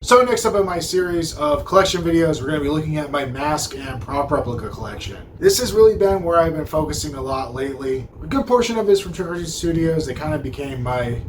So next up in my series of collection videos, we're going to be looking at my mask and prop replica collection. This has really been where I've been focusing a lot lately. A good portion of it is from Crazies Studios. They kind of became my,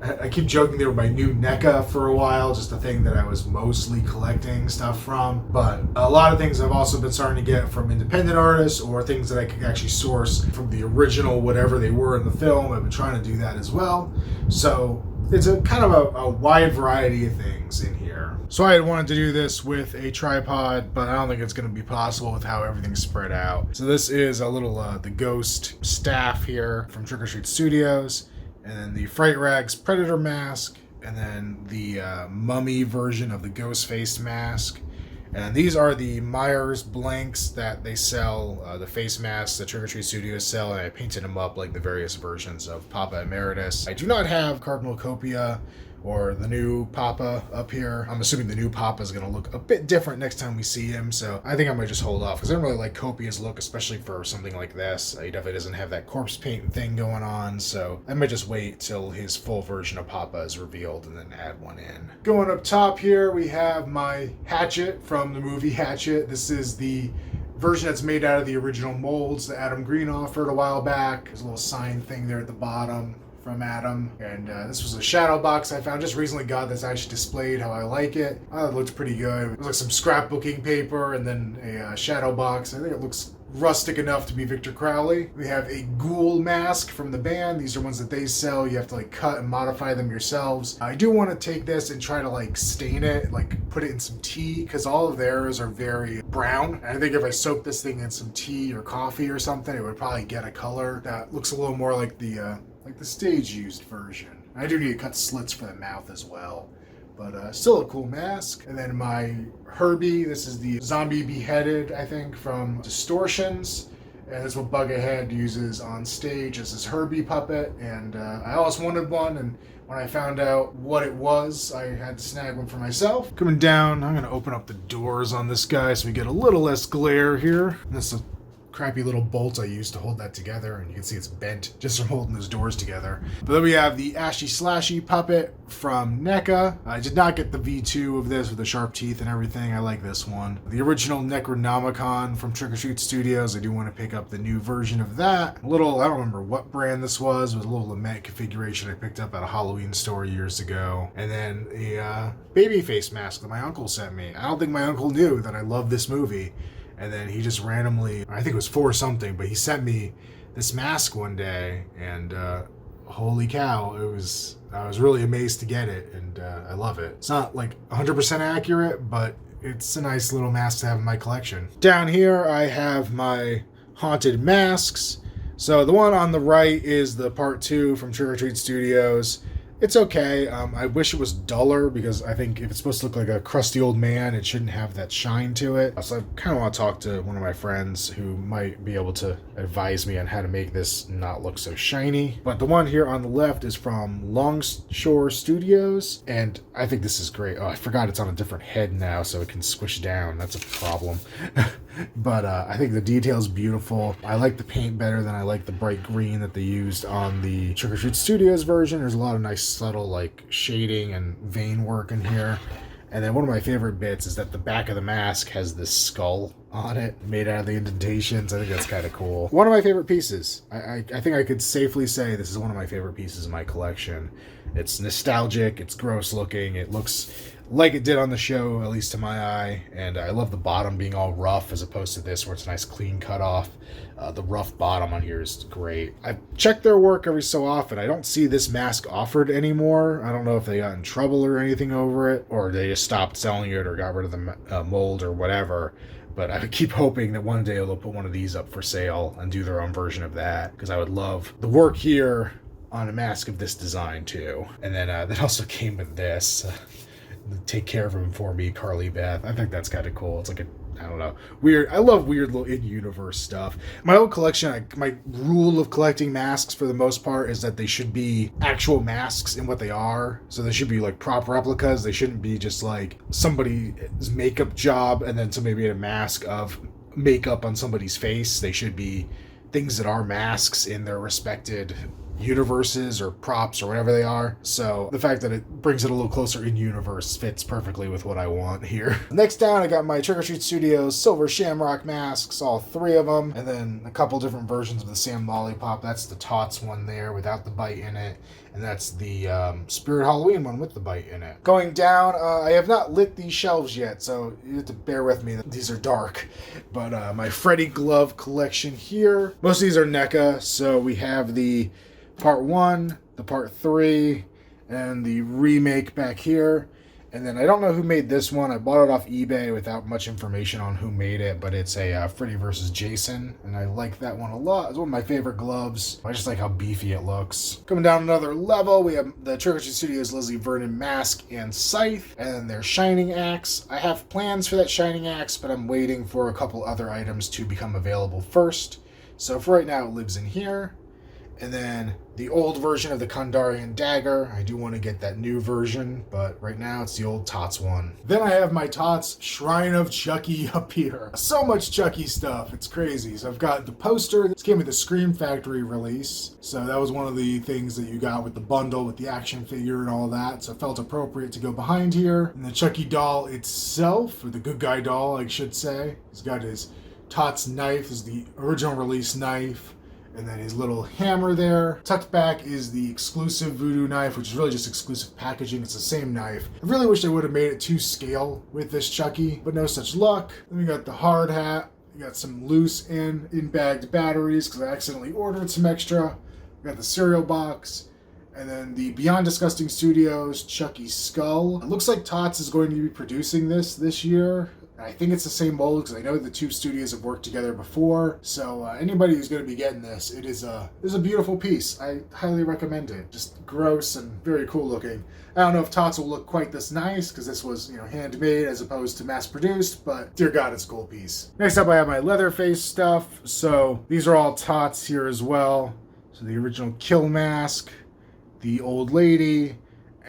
I keep joking they were my new NECA for a while, just the thing that I was mostly collecting stuff from. But a lot of things I've also been starting to get from independent artists or things that I could actually source from the original, whatever they were in the film. I've been trying to do that as well. So it's a kind of a wide variety of things in here. So I had wanted to do this with a tripod, but I don't think it's going to be possible with how everything's spread out. So this is a little the Ghost staff here from Trick or Treat Studios, and then the Fright Rags Predator mask, and then the mummy version of the Ghostface mask. And these are the Myers blanks that they sell, the face masks that Trick or Treat Studios sell, and I painted them up like the various versions of Papa Emeritus. I do not have Cardinal Copia or the new Papa up here. I'm assuming the new Papa is going to look a bit different next time we see him, so I think I might just hold off, because I don't really like Copia's look, especially for something like this. He definitely doesn't have that corpse paint thing going on, so I might just wait till his full version of Papa is revealed and then add one in. Going up top here, we have my Hatchet from the movie Hatchet. This is the version that's made out of the original molds that Adam Green offered a while back. There's a little sign thing there at the bottom from Adam, and this was a shadow box I found just recently. Got this actually displayed how I like it. It looked pretty good. It was like some scrapbooking paper and then a shadow box. I think it looks rustic enough to be Victor Crowley. We have a Ghoul mask from the band. These are ones that they sell. You have to like cut and modify them yourselves. I do want to take this and try to like stain it, like put it in some tea, because all of theirs are very brown. And I think if I soak this thing in some tea or coffee or something, it would probably get a color that looks a little more like the stage used version. I do need to cut slits for the mouth as well, but still a cool mask. And then my Herbie, this is the zombie beheaded, I think, from Distortions, and that's what Buckethead uses on stage as his Herbie puppet. And I always wanted one, and when I found out what it was, I had to snag one for myself. Coming down, I'm gonna open up the doors on this guy so we get a little less glare here. This is crappy little bolt I used to hold that together, and you can see it's bent just from holding those doors together. But then we have the Ashy Slashy puppet from NECA. I did not get the V2 of this with the sharp teeth and everything. I like this one. The original Necronomicon from Trick or Treat Studios. I do want to pick up the new version of that. A little, I don't remember what brand this was. It was a little Lament configuration I picked up at a Halloween store years ago. And then a Babyface mask that my uncle sent me. I don't think my uncle knew that I loved this movie. And then he just randomly, I think it was for something, but he sent me this mask one day, and holy cow, I was really amazed to get it, and I love it. It's not like 100% accurate, but it's a nice little mask to have in my collection. Down here, I have my haunted masks. So the one on the right is the part 2 from Trick or Treat Studios. It's okay. I wish it was duller, because I think if it's supposed to look like a crusty old man, it shouldn't have that shine to it. So I kind of want to talk to one of my friends who might be able to advise me on how to make this not look so shiny. But the one here on the left is from Longshore Studios, and I think this is great. Oh, I forgot it's on a different head now, so it can squish down. That's a problem. But I think the detail's beautiful. I like the paint better than I like the bright green that they used on the Trick or Treat Studios version. There's a lot of nice subtle like shading and vein work in here. And then one of my favorite bits is that the back of the mask has this skull on it made out of the indentations. I think that's kind of cool. One of my favorite pieces. I think I could safely say this is one of my favorite pieces in my collection. It's nostalgic, it's gross looking, it looks like it did on the show, at least to my eye, and I love the bottom being all rough as opposed to this where it's a nice clean cut off. The rough bottom on here is great. I've checked their work every so often. I don't see this mask offered anymore. I don't know if they got in trouble or anything over it, or they just stopped selling it or got rid of the mold or whatever. But I keep hoping that one day they'll put one of these up for sale and do their own version of that, because I would love the work here on a mask of this design too. And then that also came with this. Take care of him for me, Carly Beth. I think that's kind of cool. It's like a, I don't know, weird. I love weird little in-universe stuff. My whole collection, my rule of collecting masks for the most part is that they should be actual masks in what they are. So they should be like prop replicas. They shouldn't be just like somebody's makeup job and then somebody made a mask of makeup on somebody's face. They should be things that are masks in their respected universes or props or whatever they are. So the fact that it brings it a little closer in universe fits perfectly with what I want here. Next down, I got my Trick or Treat Studios Silver Shamrock masks, all 3 of them, and then a couple different versions of the Sam Lollipop. That's the Tots one there without the bite in it, and that's the Spirit Halloween one with the bite in it. Going down, I have not lit these shelves yet, so you have to bear with me. These are dark, but my Freddy glove collection here. Most of these are NECA, so we have the Part 1, the Part 3, and the remake back here. And then I don't know who made this one. I bought it off eBay without much information on who made it, but it's a Freddy vs. Jason, and I like that one a lot. It's one of my favorite gloves. I just like how beefy it looks. Coming down another level, we have the Trick or Treat Studios Leslie Vernon mask and scythe, and then their Shining Axe. I have plans for that Shining Axe, but I'm waiting for a couple other items to become available first. So for right now, it lives in here. And then the old version of the Kandarian dagger. I do want to get that new version, but right now it's the old Tots one. Then I have my Tots Shrine of Chucky up here. So much Chucky stuff, it's crazy. So I've got the poster. This came with the Scream Factory release. So that was one of the things that you got with the bundle with the action figure and all that. So it felt appropriate to go behind here. And the Chucky doll itself, or the good guy doll, I should say. He's got his Tots knife, is the original release knife. And then his little hammer there. Tucked back is the exclusive voodoo knife, which is really just exclusive packaging. It's the same knife. I really wish they would have made it to scale with this Chucky, but no such luck. Then we got the hard hat. We got some loose and in-bagged batteries because I accidentally ordered some extra. We got the cereal box. And then the Beyond Disgusting Studios Chucky skull. It looks like Tots is going to be producing this year. I think it's the same mold because I know the 2 studios have worked together before. So anybody who's going to be getting this, it is a beautiful piece. I highly recommend it. Just gross and very cool looking. I don't know if Tots will look quite this nice because this was, handmade as opposed to mass produced, but dear God, it's a cool piece. Next up, I have my Leatherface stuff. So these are all Tots here as well. So the original Kill mask, the old lady,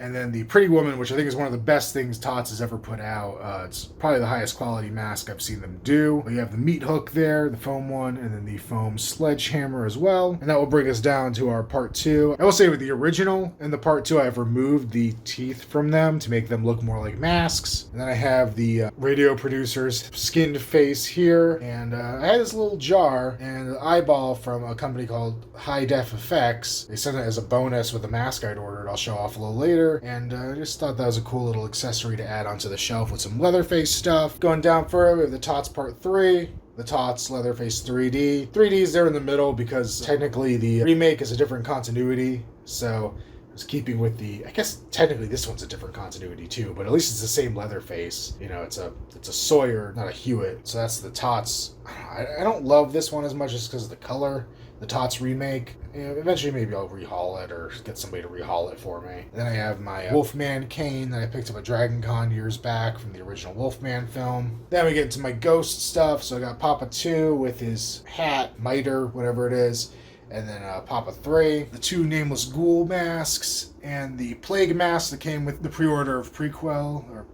and then the Pretty Woman, which I think is one of the best things Tots has ever put out. It's probably the highest quality mask I've seen them do. We have the meat hook there, the foam one, and then the foam sledgehammer as well. And that will bring us down to our Part 2. I will say with the original and the Part 2, I've removed the teeth from them to make them look more like masks. And then I have the radio producer's skinned face here. And I had this little jar and an eyeball from a company called High Def Effects. They sent it as a bonus with the mask I'd ordered. I'll show off a little later. And I just thought that was a cool little accessory to add onto the shelf with some Leatherface stuff. Going down further, we have the Tots Part 3, the Tots Leatherface 3D. 3D is there in the middle because technically the remake is a different continuity. So it's keeping with I guess technically this one's a different continuity too, but at least it's the same Leatherface. It's a Sawyer, not a Hewitt. So that's the Tots. I don't love this one as much just because of the color. The Tots remake. Eventually maybe I'll rehaul it or get somebody to rehaul it for me. Then I have my Wolfman cane that I picked up at Dragon Con years back from the original Wolfman film. Then we get into my ghost stuff. So I got Papa 2 with his hat, mitre, whatever it is. And then Papa 3, the 2 nameless ghoul masks, and the plague mask that came with the pre-order of Prequel,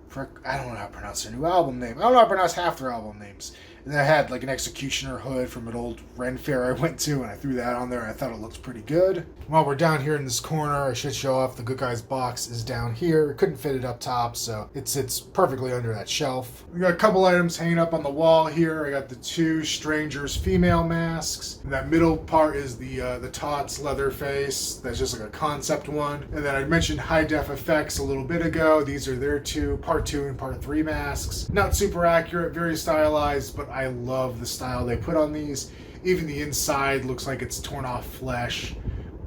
I don't know how to pronounce their new album name. I don't know how to pronounce half their album names. And then I had like an Executioner hood from an old Ren fair I went to, and I threw that on there, and I thought it looked pretty good. While we're down here in this corner, I should show off the Good Guys box is down here. Couldn't fit it up top, so it sits perfectly under that shelf. We got a couple items hanging up on the wall here. I got the 2 Strangers female masks. And that middle part is the Tots Leatherface. That's just like a concept one. And then I mentioned High Def Effects a little bit ago. These are their 2 Part 2 and Part 3 masks. Not super accurate, very stylized, but I love the style they put on these. Even the inside looks like it's torn off flesh.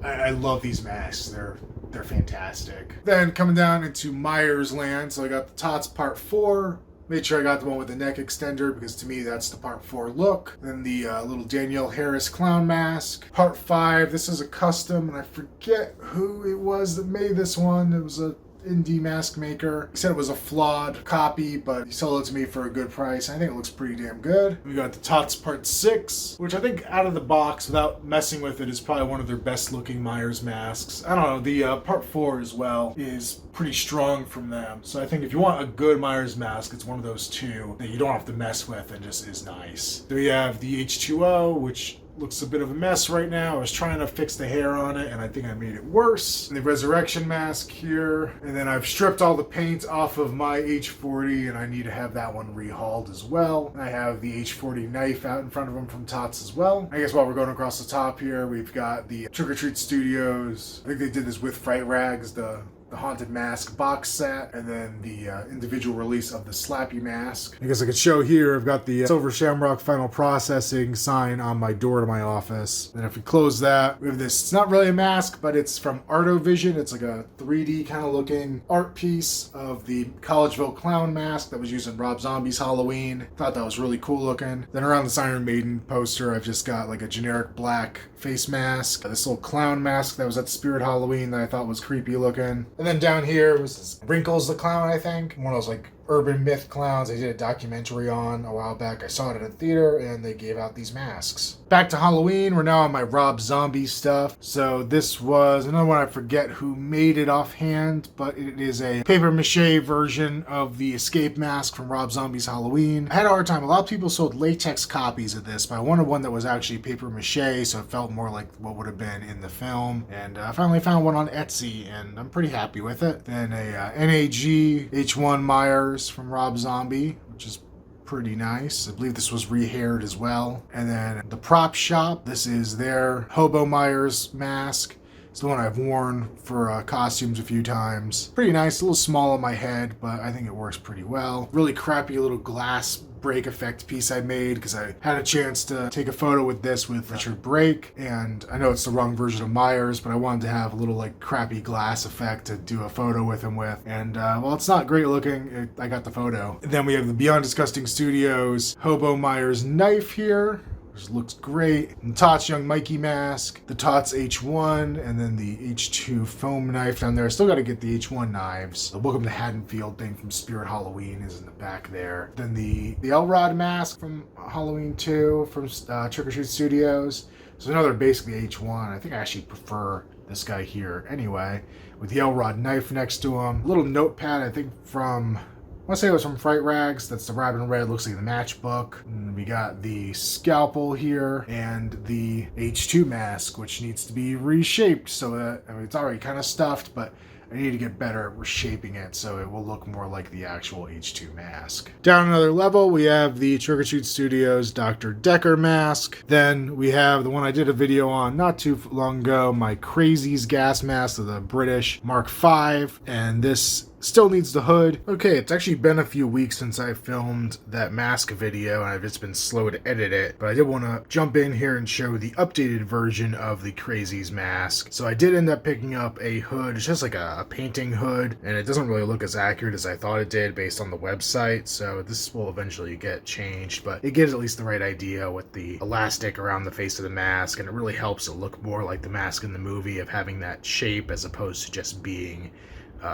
I love these masks. They're fantastic. Then coming down into Myers land, so I got the Tots Part 4. Made sure I got the one with the neck extender because to me that's the Part 4 look. Then the little Danielle Harris clown mask. Part 5, this is a custom, and I forget who it was that made this one. It was a indie mask maker. He said it was a flawed copy, but he sold it to me for a good price. I think it looks pretty damn good. We got the Tots Part 6, which I think out of the box, without messing with it, is probably one of their best looking Myers masks. I don't know, the Part 4 as well is pretty strong from them. So I think if you want a good Myers mask, it's one of those 2 that you don't have to mess with and just is nice. Then we have the H2O, which looks a bit of a mess right now. I was trying to fix the hair on it, and I think I made it worse. And the resurrection mask here. And then I've stripped all the paint off of my H40, and I need to have that one rehauled as well. And I have the H40 knife out in front of them from Tots as well. I guess while we're going across the top here, we've got the Trick or Treat Studios. I think they did this with Fright Rags, the Haunted Mask box set, and then the individual release of the Slappy Mask. I guess I could show here, I've got the Silver Shamrock Final Processing sign on my door to my office. And if we close that, we have this, it's not really a mask, but it's from Artovision. It's like a 3D kind of looking art piece of the Collegeville Clown mask that was used in Rob Zombie's Halloween. Thought that was really cool looking. Then around this Iron Maiden poster, I've just got like a generic black face mask, this little clown mask that was at Spirit Halloween that I thought was creepy looking. And then down here was this Wrinkles the Clown, I think. One of those like urban myth clowns they did a documentary on a while back. I saw it at a theater, and they gave out these masks. Back to Halloween, we're now on my Rob Zombie stuff. So this was another one, I forget who made it offhand, but it is a paper mache version of the escape mask from Rob Zombie's Halloween. I had a hard time. A lot of people sold latex copies of this, but I wanted one that was actually paper mache, so it felt more like what would have been in the film. And I finally found one on Etsy, and I'm pretty happy with it. Then a NAG H1 Myers from Rob Zombie, which is pretty nice. I believe this was rehaired as well. And then the Prop Shop, this is their Hobo Myers mask. It's the one I've worn for costumes a few times. Pretty nice, a little small on my head, but I think it works pretty well. Really crappy little glass break effect piece I made because I had a chance to take a photo with this with Richard Brake, and I know it's the wrong version of Myers, but I wanted to have a little like crappy glass effect to do a photo with him with, and well, it's not great looking. I got the photo. And then we have the Beyond Disgusting Studios Hobo Myers knife here, which looks great. And Tots Young Mikey mask, the Tots H1, and then the H2 foam knife down there. I still got to get the H1 knives. The Welcome to Haddonfield thing from Spirit Halloween is in the back there. Then the Elrod mask from Halloween 2 from Trick or Treat Studios. So now they're basically H1. I think I actually prefer this guy here anyway, with the Elrod knife next to him. A little notepad, I think from, I want to say it was from Fright Rags. That's the Rabbit in Red. Looks like the matchbook. And we got the scalpel here and the H2 mask, which needs to be reshaped so that, I mean, it's already kind of stuffed, but I need to get better at reshaping it so it will look more like the actual H2 mask. Down another level, we have the Trick or Treat Studios Dr. Decker mask. Then we have the one I did a video on not too long ago, my Crazies gas mask of the British Mark V. And this still needs the hood. Okay, it's actually been a few weeks since I filmed that mask video, and I've just been slow to edit it, but I did want to jump in here and show the updated version of the Crazies mask. So I did end up picking up a hood. It's just like a painting hood, and it doesn't really look as accurate as I thought it did based on the website, so this will eventually get changed, but it gives at least the right idea with the elastic around the face of the mask, and it really helps it look more like the mask in the movie of having that shape as opposed to just being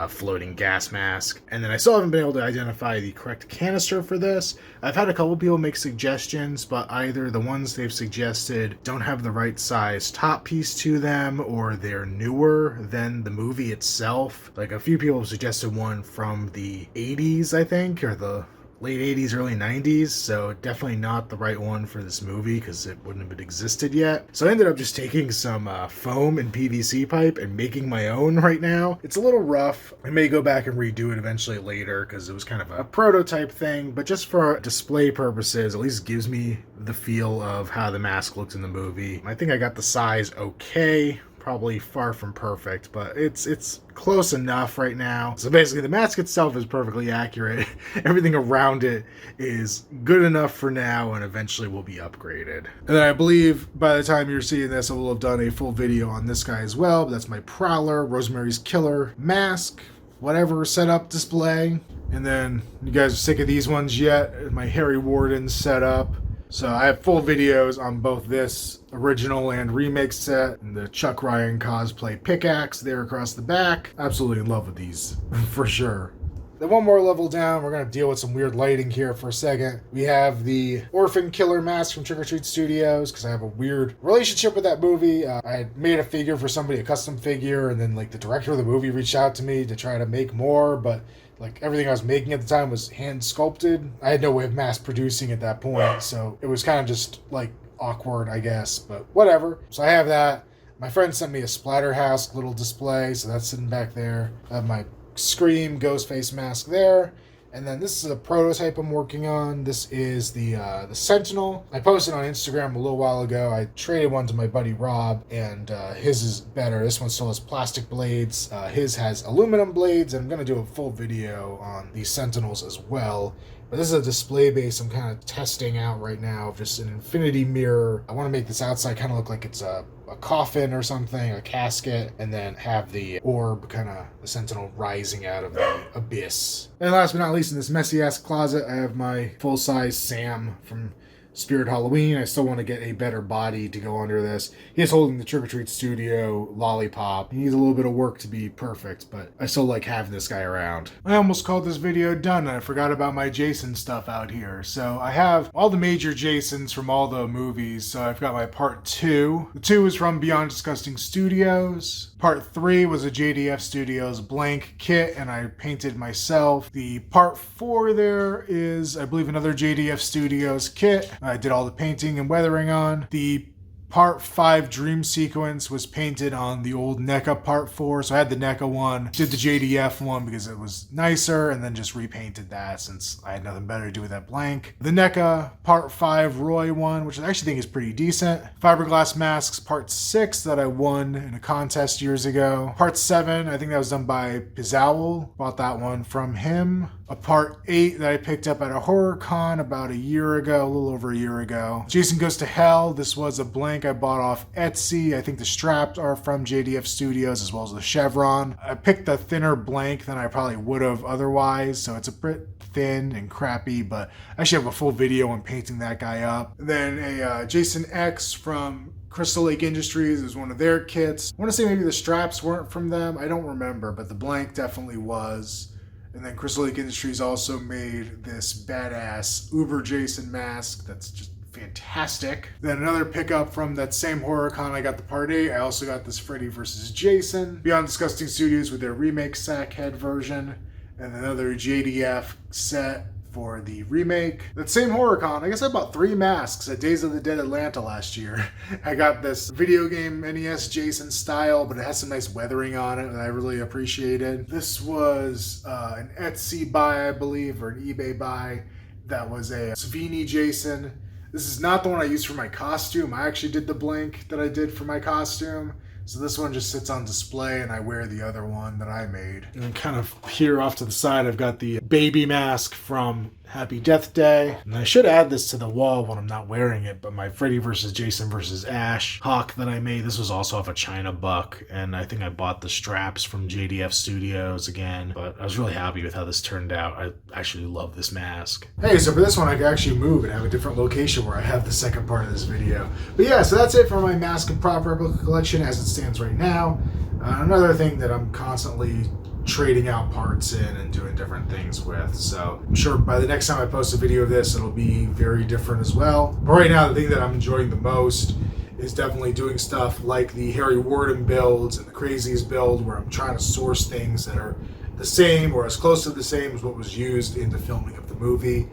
floating gas mask. And then I still haven't been able to identify the correct canister for this. I've had a couple people make suggestions, but either the ones they've suggested don't have the right size top piece to them, or they're newer than the movie itself. Like a few people have suggested one from the 80s, I think, or the late 80s, early 90s, so definitely not the right one for this movie because it wouldn't have existed yet. So I ended up just taking some foam and PVC pipe and making my own right now. It's a little rough. I may go back and redo it eventually later because it was kind of a prototype thing, but just for display purposes, at least gives me the feel of how the mask looked in the movie. I think I got the size okay. Probably far from perfect, but it's close enough right now. So basically the mask itself is perfectly accurate. Everything around it is good enough for now and eventually will be upgraded. And then I believe by the time you're seeing this, I will have done a full video on this guy as well. But that's my Prowler, Rosemary's Killer mask, whatever setup display. And then you guys are sick of these ones yet? My Harry Warden setup. So I have full videos on both this original and remake set, and the Chuck Ryan cosplay pickaxe there across the back. Absolutely in love with these, for sure. Then one more level down, we're going to deal with some weird lighting here for a second. We have the Orphan Killer mask from Trick or Treat Studios, because I have a weird relationship with that movie. I had made a figure for somebody, a custom figure, and then like the director of the movie reached out to me to try to make more, but like everything I was making at the time was hand sculpted. I had no way of mass producing at that point, so it was kind of just like awkward, I guess, but whatever. So I have that. My friend sent me a Splatterhouse little display, so that's sitting back there. I have my Scream Ghostface mask there. And then this is a prototype I'm working on. This is the Sentinel. I posted on Instagram a little while ago. I traded one to my buddy Rob, and his is better. This one still has plastic blades. His has aluminum blades, and I'm going to do a full video on the Sentinels as well. But this is a display base I'm kind of testing out right now, just an infinity mirror. I want to make this outside kind of look like it's a coffin or something, a casket, and then have the orb, kind of the Sentinel rising out of the abyss. And last but not least, in this messy ass closet, I have my full-size Sam from Spirit Halloween. I still want to get a better body to go under this. He is holding the Trick or Treat Studio lollipop. He needs a little bit of work to be perfect, but I still like having this guy around. I almost called this video done, and I forgot about my Jason stuff out here. So I have all the major Jasons from all the movies. So I've got my part 2. The 2 is from Beyond Disgusting Studios. Part 3 was a JDF Studios blank kit, and I painted myself. The part 4 there is, I believe, another JDF Studios kit. I did all the painting and weathering on. The Part 5 dream sequence was painted on the old NECA Part 4, so I had the NECA one, did the JDF one because it was nicer, and then just repainted that since I had nothing better to do with that blank. The NECA Part 5 Roy one, which I actually think is pretty decent. Fiberglass Masks Part 6 that I won in a contest years ago. Part 7, I think that was done by Pizowl. Bought that one from him. A Part 8 that I picked up at a horror con about a year ago, a little over a year ago. Jason Goes to Hell. This was a blank I bought off Etsy. I think the straps are from JDF Studios as well as the chevron. I picked a thinner blank than I probably would have otherwise, so it's a bit thin and crappy, but I actually have a full video on painting that guy up. Then a Jason X from Crystal Lake Industries is one of their kits. I want to say maybe the straps weren't from them. I don't remember, but the blank definitely was. And then Crystal Lake Industries also made this badass Uber Jason mask that's just fantastic. Then another pickup from that same horror con, I got the Part 8. I also got this Freddy vs. Jason. Beyond Disgusting Studios with their remake Sackhead version. And another JDF set for the remake. That same horror con, I guess I bought 3 masks at Days of the Dead Atlanta last year. I got this video game NES Jason style, but it has some nice weathering on it that I really appreciated. This was an Etsy buy, I believe, or an eBay buy. That was a Savini Jason. This is not the one I used for my costume. I actually did the blank that I did for my costume. So this one just sits on display, and I wear the other one that I made. And then kind of here off to the side, I've got the baby mask from Happy Death Day. And I should add this to the wall when I'm not wearing it, but my Freddy vs. Jason vs. Ash hawk that I made, this was also off a China Buck, and I think I bought the straps from JDF Studios again, but I was really happy with how this turned out. I actually love this mask. Hey, so for this one, I can actually move and have a different location where I have the second part of this video. But yeah, so that's it for my mask and prop replica collection as it stands right now. Another thing that I'm constantly trading out parts in and doing different things with, so I'm sure by the next time I post a video of this it'll be very different as well. But right now the thing that I'm enjoying the most is definitely doing stuff like the Harry Warden builds and the Crazies build, where I'm trying to source things that are the same or as close to the same as what was used in the filming of the movie.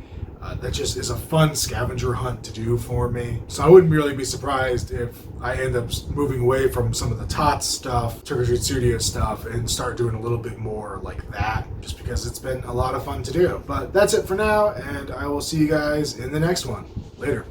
That just is a fun scavenger hunt to do for me. So I wouldn't really be surprised if I end up moving away from some of the TOTS stuff, Trick or Treat Studio stuff, and start doing a little bit more like that, just because it's been a lot of fun to do. But that's it for now, and I will see you guys in the next one. Later.